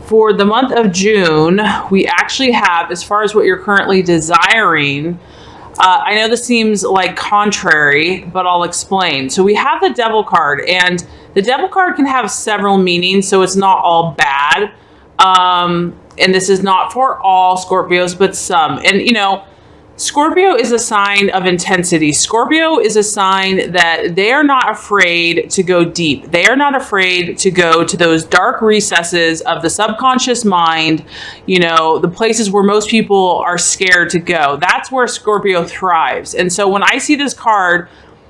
for the month of June, we actually have, as far as what you're currently desiring, I know this seems like contrary, but I'll explain. So we have the Devil card, and the Devil card can have several meanings, so it's not all bad. And this is not for all Scorpios, but some. And, you know, Scorpio is a sign of intensity. Scorpio is a sign that they are not afraid to go deep. They are not afraid to go to those dark recesses of the subconscious mind, you know, the places where most people are scared to go. That's where Scorpio thrives. And so when I see this card,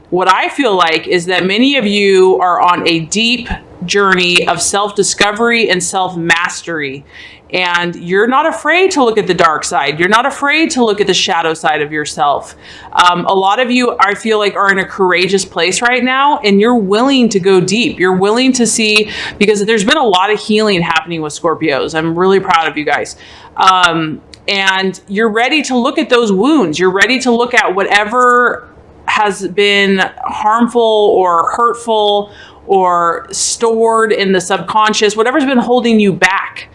what I feel like is that many of you are on a deep journey of self-discovery and self-mastery. And you're not afraid to look at the dark side. You're not afraid to look at the shadow side of yourself. A lot of you, I feel like, are in a courageous place right now, and you're willing to go deep. You're willing to see, because there's been a lot of healing happening with Scorpios. I'm really proud of you guys. And you're ready to look at those wounds. You're ready to look at whatever has been harmful or hurtful or stored in the subconscious, whatever's been holding you back.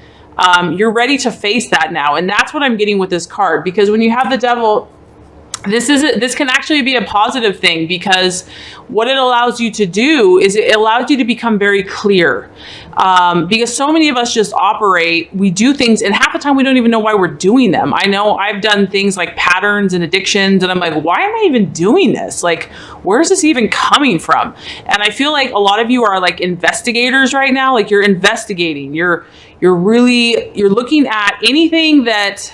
You're ready to face that now. And that's what I'm getting with this card, because when you have the Devil, this can actually be a positive thing, because what it allows you to do is it allows you to become very clear. Because so many of us just operate, we do things, and half the time we don't even know why we're doing them. I know I've done things like patterns and addictions, and I'm like, why am I even doing this? Like, where's this even coming from? And I feel like a lot of you are like investigators right now. Like, you're investigating, you're looking at anything that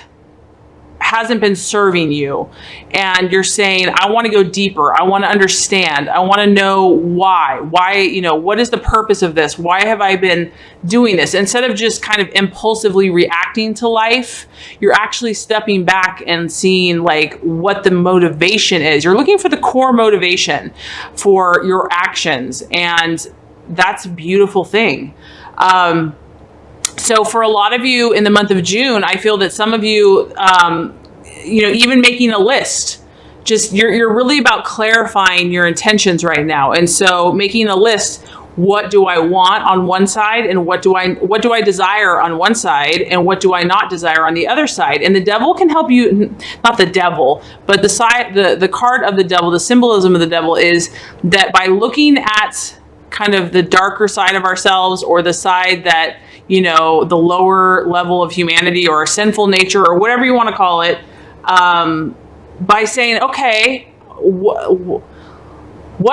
hasn't been serving you, and you're saying, I want to go deeper. I want to understand. I want to know why, you know, what is the purpose of this? Why have I been doing this? Instead of just kind of impulsively reacting to life, you're actually stepping back and seeing like what the motivation is. You're looking for the core motivation for your actions. And that's a beautiful thing. So for a lot of you in the month of June, I feel that some of you, you know, even making a list, just you're really about clarifying your intentions right now. And so making a list, what do I want on one side, and what do I desire on one side, and what do I not desire on the other side? And the Devil can help you, not the Devil, but the card of the Devil, the symbolism of the Devil is that by looking at kind of the darker side of ourselves, or the side that, you know, the lower level of humanity or sinful nature or whatever you want to call it, by saying, okay, what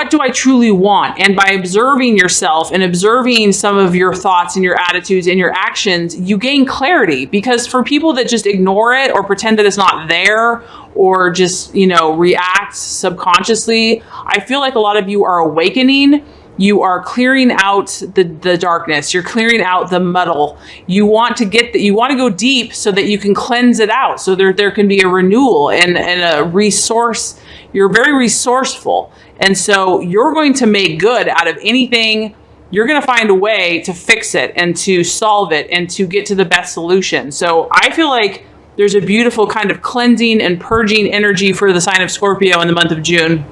do I truly want? And by observing yourself and observing some of your thoughts and your attitudes and your actions, you gain clarity. Because for people that just ignore it or pretend that it's not there, or just, you know, react subconsciously, I feel like a lot of you are awakening. You are clearing out the darkness. You're clearing out the muddle. You want to go deep so that you can cleanse it out. So there can be a renewal and a resource. You're very resourceful. And so you're going to make good out of anything. You're going to find a way to fix it and to solve it and to get to the best solution. So I feel like there's a beautiful kind of cleansing and purging energy for the sign of Scorpio in the month of June.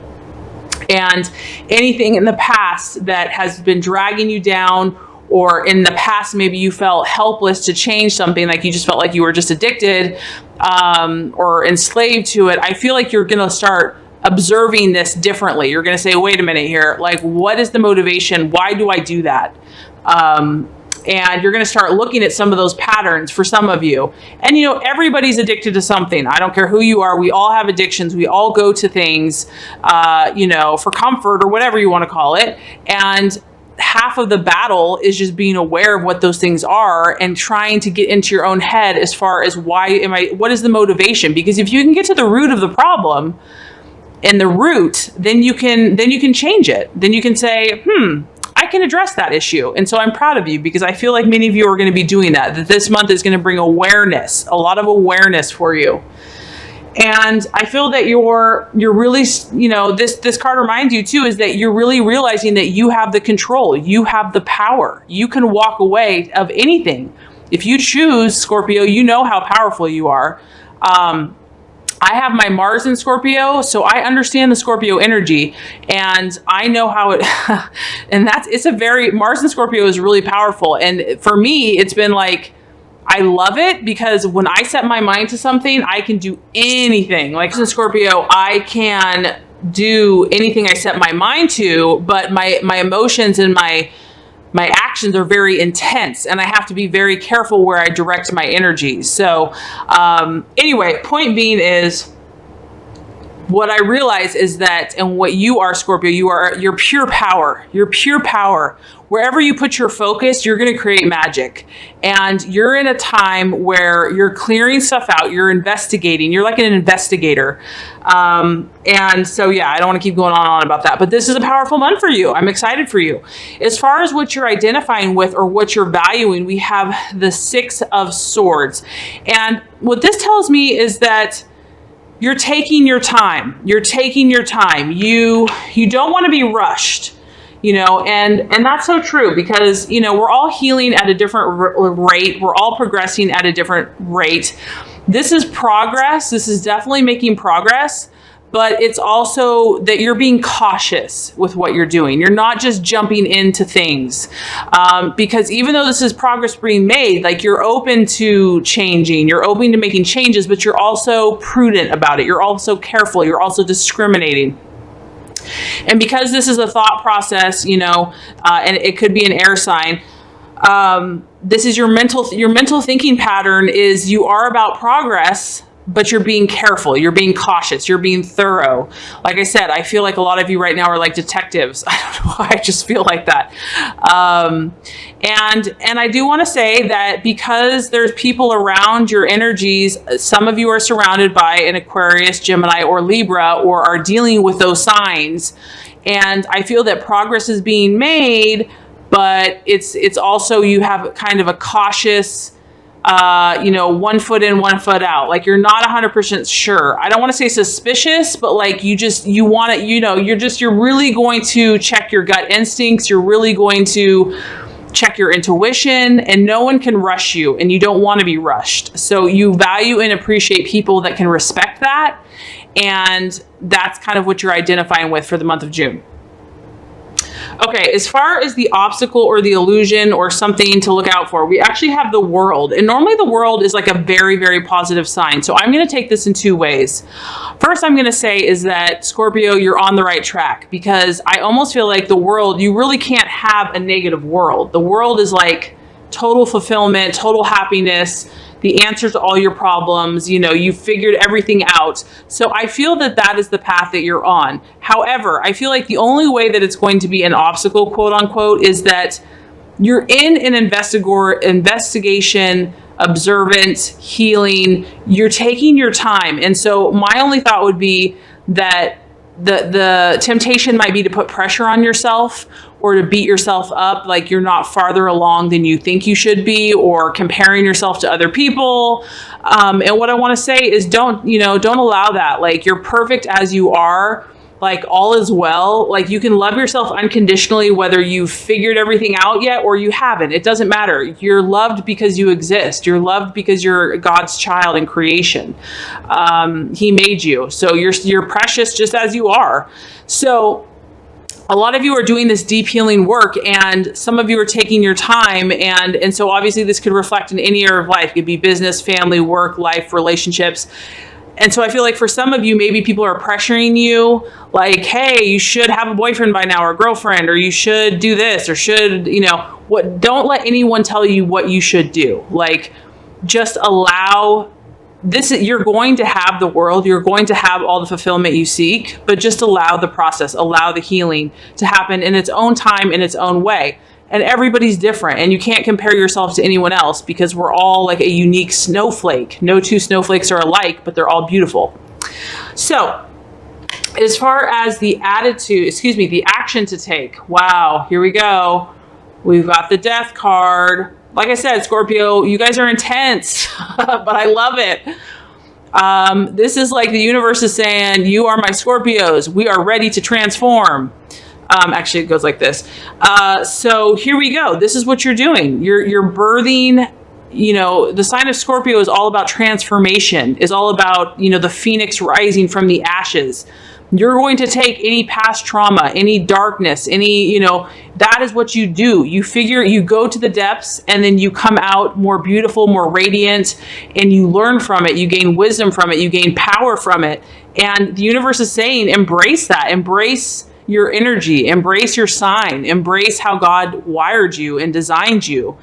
And anything in the past that has been dragging you down, or in the past maybe you felt helpless to change something, like you just felt like you were just addicted or enslaved to it, I feel like you're going to start observing this differently. You're going to say, wait a minute here, like, what is the motivation? Why do I do that? And you're going to start looking at some of those patterns for some of you. And, you know, everybody's addicted to something. I don't care who you are. We all have addictions. We all go to things, you know, for comfort or whatever you want to call it. And half of the battle is just being aware of what those things are and trying to get into your own head as far as what is the motivation? Because if you can get to the root of the problem and the root, then you can change it. Then you can say, I can address that issue. And so I'm proud of you, because I feel like many of you are going to be doing that this month is going to bring awareness, a lot of awareness for you. And I feel that you're really, you know, this card reminds you too, is that you're really realizing that you have the control, you have the power, you can walk away of anything. If you choose, Scorpio, you know how powerful you are. I have my Mars in Scorpio, so I understand the Scorpio energy, and I know how it, and Mars in Scorpio is really powerful. And for me, it's been like, I love it because when I set my mind to something, I can do anything. Like in Scorpio, I can do anything I set my mind to, but my emotions and my actions are very intense, and I have to be very careful where I direct my energy. So anyway, point being is, what I realize is that, and what you are, Scorpio, you're pure power. You're pure power. Wherever you put your focus, you're going to create magic. And you're in a time where you're clearing stuff out. You're investigating. You're like an investigator. And so, yeah, I don't want to keep going on and on about that. But this is a powerful month for you. I'm excited for you. As far as what you're identifying with or what you're valuing, we have the Six of Swords. And what this tells me is that you're taking your time. You're taking your time. You don't want to be rushed, and that's so true because, we're all healing at a different rate. We're all progressing at a different rate. This is progress. This is definitely making progress, but it's also that you're being cautious with what you're doing. You're not just jumping into things because even though this is progress being made, like you're open to changing, you're open to making changes, but you're also prudent about it. You're also careful. You're also discriminating. And because this is a thought process, and it could be an air sign, this is your mental thinking pattern is you are about progress, but you're being careful, you're being cautious, you're being thorough. Like I said, I feel like a lot of you right now are like detectives. I don't know why, I just feel like that. And I do want to say that because there's people around your energies, some of you are surrounded by an Aquarius, Gemini, or Libra, or are dealing with those signs. And I feel that progress is being made, but it's also, you have kind of a cautious, 1 foot in, 1 foot out. Like you're not 100% sure. I don't want to say suspicious, but like you want it, you're really going to check your gut instincts. You're really going to check your intuition, and no one can rush you, and you don't want to be rushed. So you value and appreciate people that can respect that. And that's kind of what you're identifying with for the month of June. Okay, as far as the obstacle or the illusion or something to look out for, we actually have the World. And normally the World is like a very, very positive sign. So I'm going to take this in two ways. First, I'm going to say is that, Scorpio, you're on the right track, because I almost feel like the World, you really can't have a negative world. The World is like total fulfillment, total happiness, the answer to all your problems. You figured everything out. So I feel that that is the path that you're on. However, I feel like the only way that it's going to be an obstacle, quote unquote, is that you're in an investigation, observant, healing. You're taking your time. And so my only thought would be that the temptation might be to put pressure on yourself or to beat yourself up like you're not farther along than you think you should be, or comparing yourself to other people. And what I want to say is don't allow that. Like you're perfect as you are. Like all is well. Like you can love yourself unconditionally, whether you've figured everything out yet or you haven't. It doesn't matter. You're loved because you exist. You're loved because you're God's child in creation. He made you. So you're precious just as you are. So a lot of you are doing this deep healing work, and some of you are taking your time. And so obviously this could reflect in any area of life. It could be business, family, work, life, relationships. And so I feel like for some of you, maybe people are pressuring you like, hey, you should have a boyfriend by now or a girlfriend, or you should do this, or should, don't let anyone tell you what you should do. Like just allow this. You're going to have the World. You're going to have all the fulfillment you seek, but just allow the process, allow the healing to happen in its own time, in its own way. And everybody's different, and you can't compare yourself to anyone else because we're all like a unique snowflake. No two snowflakes are alike, but they're all beautiful. So as far as the action to take, wow, here we go. We've got the Death card. Like I said, Scorpio, you guys are intense, but I love it. This is like the universe is saying, you are my Scorpios. We are ready to transform. Actually, it goes like this. So here we go. This is what you're doing. You're birthing. The sign of Scorpio is all about transformation, is all about, the phoenix rising from the ashes. You're going to take any past trauma, any darkness, any, that is what you do. You go to the depths, and then you come out more beautiful, more radiant, and you learn from it. You gain wisdom from it. You gain power from it. And the universe is saying, embrace that. Embrace your energy. Embrace your sign. Embrace how God wired you and designed you.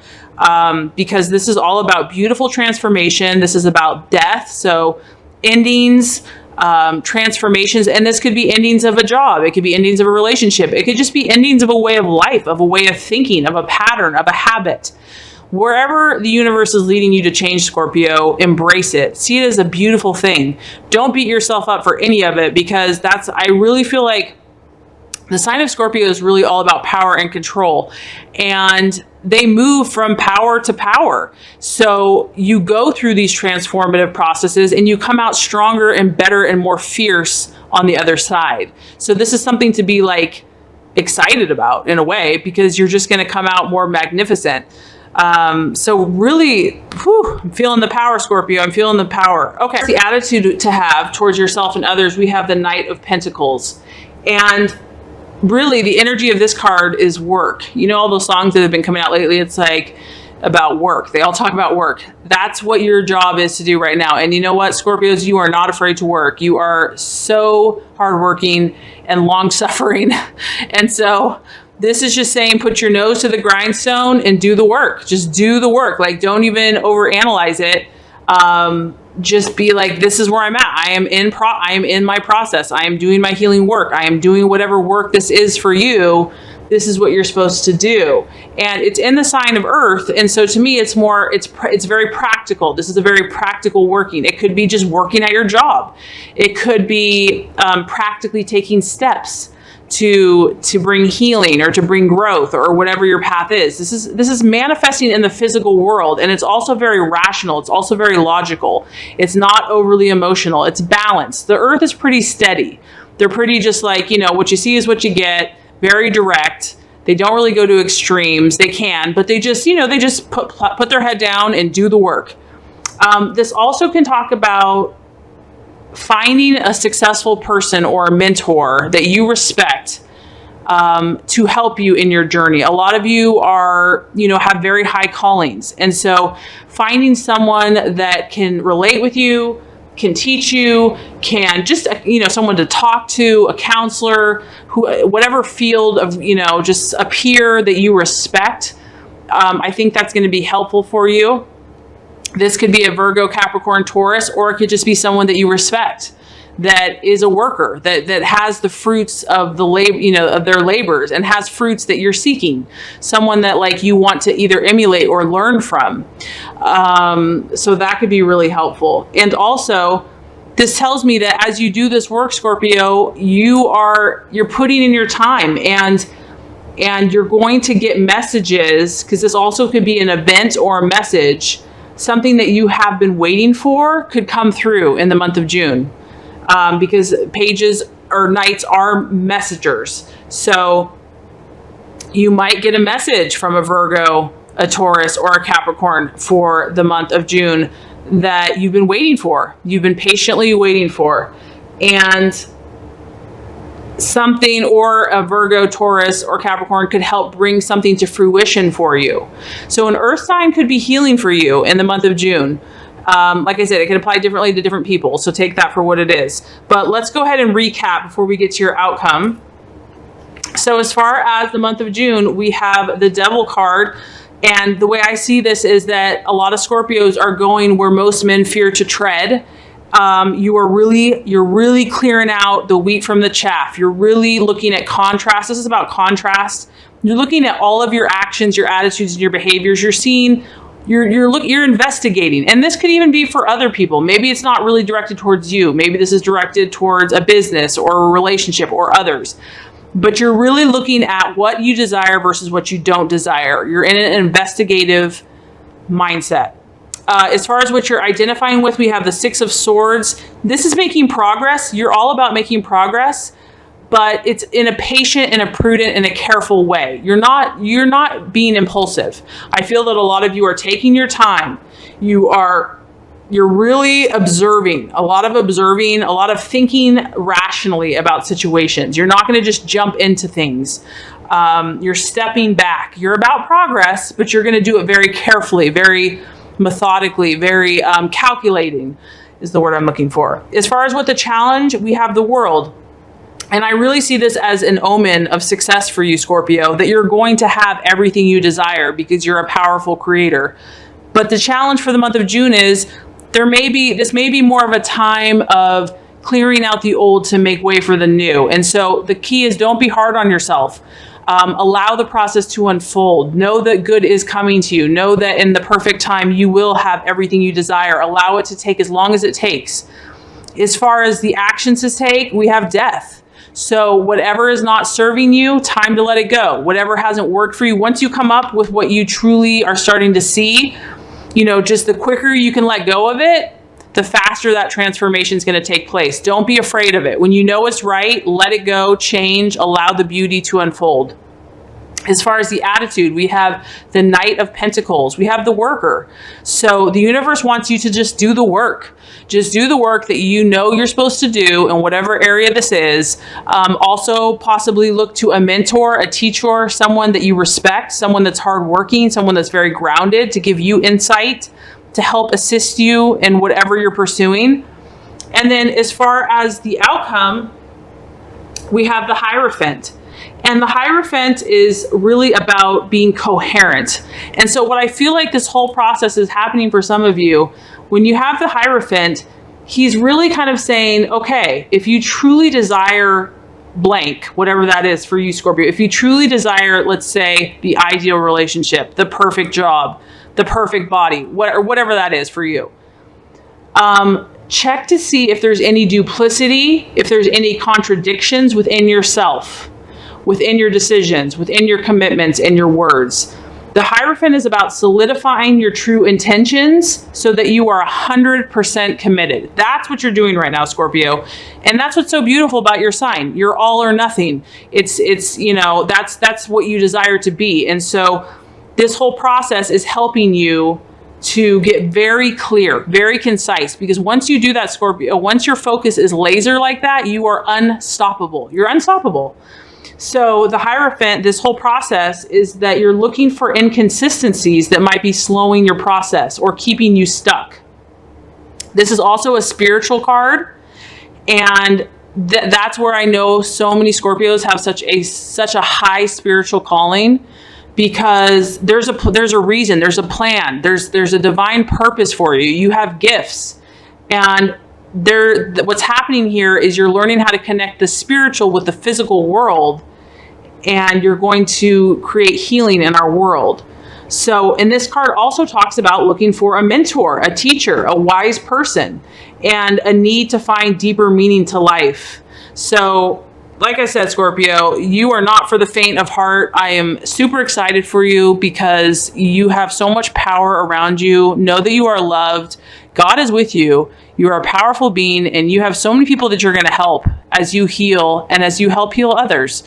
Because this is all about beautiful transformation. This is about death. So endings, transformations, and this could be endings of a job. It could be endings of a relationship. It could just be endings of a way of life, of a way of thinking, of a pattern, of a habit. Wherever the universe is leading you to change, Scorpio, embrace it. See it as a beautiful thing. Don't beat yourself up for any of it, because I really feel like the sign of Scorpio is really all about power and control. And they move from power to power. So you go through these transformative processes and you come out stronger and better and more fierce on the other side. So this is something to be like excited about in a way, because you're just going to come out more magnificent. So really, I'm feeling the power, Scorpio. I'm feeling the power. Okay. The attitude to have towards yourself and others, we have the Knight of Pentacles. And really, the energy of this card is work. All those songs that have been coming out lately, it's like about work. They all talk about work. That's what your job is to do right now. And you know what, Scorpios, you are not afraid to work. You are so hardworking and long-suffering. And so this is just saying, put your nose to the grindstone and do the work. Just do the work. Like, don't even overanalyze it. Just be like, this is where I'm at. I am in my process. I am doing my healing work. I am doing whatever work this is for you. This is what you're supposed to do. And it's in the sign of Earth. And so to me, it's very practical. This is a very practical working. It could be just working at your job. It could be practically taking steps to bring healing or to bring growth or whatever your path is. This is manifesting in the physical world, and it's also very rational. It's also very logical. It's not overly emotional. It's balanced. The Earth is pretty steady. They're pretty just like, what you see is what you get, very direct. They don't really go to extremes. They can, but they just, they just put their head down and do the work. This also can talk about finding a successful person or a mentor that you respect to help you in your journey. A lot of you have very high callings. And so finding someone that can relate with you, can teach you, can just, someone to talk to, a counselor, whatever field of, just a peer that you respect. I think that's going to be helpful for you. This could be a Virgo, Capricorn, Taurus, or it could just be someone that you respect, that is a worker, that has the fruits of the labor, of their labors, and has fruits that you're seeking. Someone that you want to either emulate or learn from. So that could be really helpful. And also, this tells me that as you do this work, Scorpio, you're putting in your time, and you're going to get messages, because this also could be an event or a message. Something that you have been waiting for could come through in the month of June, because pages or knights are messengers. So you might get a message from a Virgo, a Taurus, or a Capricorn for the month of June that you've been waiting for. You've been patiently waiting for. And something, or a Virgo, Taurus, or Capricorn could help bring something to fruition for you. So an earth sign could be healing for you in the month of June. Like I said, it can apply differently to different people. So take that for what it is. But let's go ahead and recap before we get to your outcome. So as far as the month of June, we have the Devil card. And the way I see this is that a lot of Scorpios are going where most men fear to tread. You're really clearing out the wheat from the chaff. You're really looking at contrast. This is about contrast. You're looking at all of your actions, your attitudes, and your behaviors. You're seeing, you're investigating. And this could even be for other people. Maybe it's not really directed towards you. Maybe this is directed towards a business or a relationship or others. But you're really looking at what you desire versus what you don't desire. You're in an investigative mindset. As far as what you're identifying with, we have the Six of Swords. This is making progress. You're all about making progress, but it's in a patient and a prudent and a careful way. You're not being impulsive. I feel that a lot of you are taking your time. You are You're really observing, a lot of thinking rationally about situations. You're not going to just jump into things. You're stepping back. You're about progress, but you're going to do it very carefully, very methodically, very calculating is the word I'm looking for. As far as what the challenge, we have the world. And I really see this as an omen of success for you, Scorpio, that you're going to have everything you desire because you're a powerful creator. But the challenge for the month of June is this may be more of a time of clearing out the old to make way for the new. And so the key is don't be hard on yourself. Allow the process to unfold. Know that good is coming to you. Know that in the perfect time, you will have everything you desire. Allow it to take as long as it takes. As far as the actions to take, we have death. So whatever is not serving you, time to let it go. Whatever hasn't worked for you, once you come up with what you truly are starting to see, just the quicker you can let go of it, the faster that transformation is going to take place. Don't be afraid of it. When you know it's right, let it go, change, allow the beauty to unfold. As far as the attitude, we have the Knight of Pentacles. We have the worker. So the universe wants you to just do the work. Just do the work that you know you're supposed to do in whatever area this is. Also, possibly look to a mentor, a teacher, someone that you respect, someone that's hardworking, someone that's very grounded to give you insight, to help assist you in whatever you're pursuing. And then as far as the outcome, we have the Hierophant. And the Hierophant is really about being coherent. And so what I feel like this whole process is happening for some of you, when you have the Hierophant, he's really kind of saying, okay, if you truly desire blank, whatever that is for you, Scorpio, if you truly desire, let's say, the ideal relationship, the perfect job, the perfect body, whatever that is for you, check to see if there's any duplicity, if there's any contradictions within yourself, within your decisions, within your commitments and your words. The Hierophant is about solidifying your true intentions so that you are 100% committed. That's what you're doing right now, Scorpio. And that's what's so beautiful about your sign. You're all or nothing. It's that's what you desire to be. And so this whole process is helping you to get very clear, very concise, because once you do that, Scorpio, once your focus is laser like that, you are unstoppable. You're unstoppable. So the Hierophant, this whole process is that you're looking for inconsistencies that might be slowing your process or keeping you stuck. This is also a spiritual card. And that's where I know so many Scorpios have such a high spiritual calling, because there's a reason, there's a plan, there's a divine purpose for you. You have gifts. And what's happening here is you're learning how to connect the spiritual with the physical world, and you're going to create healing in our world. So, and this card also talks about looking for a mentor, a teacher, a wise person, and a need to find deeper meaning to life. So, like I said, Scorpio, you are not for the faint of heart. I am super excited for you because you have so much power around you. Know that you are loved. God is with you. You are a powerful being, and you have so many people that you're going to help as you heal and as you help heal others.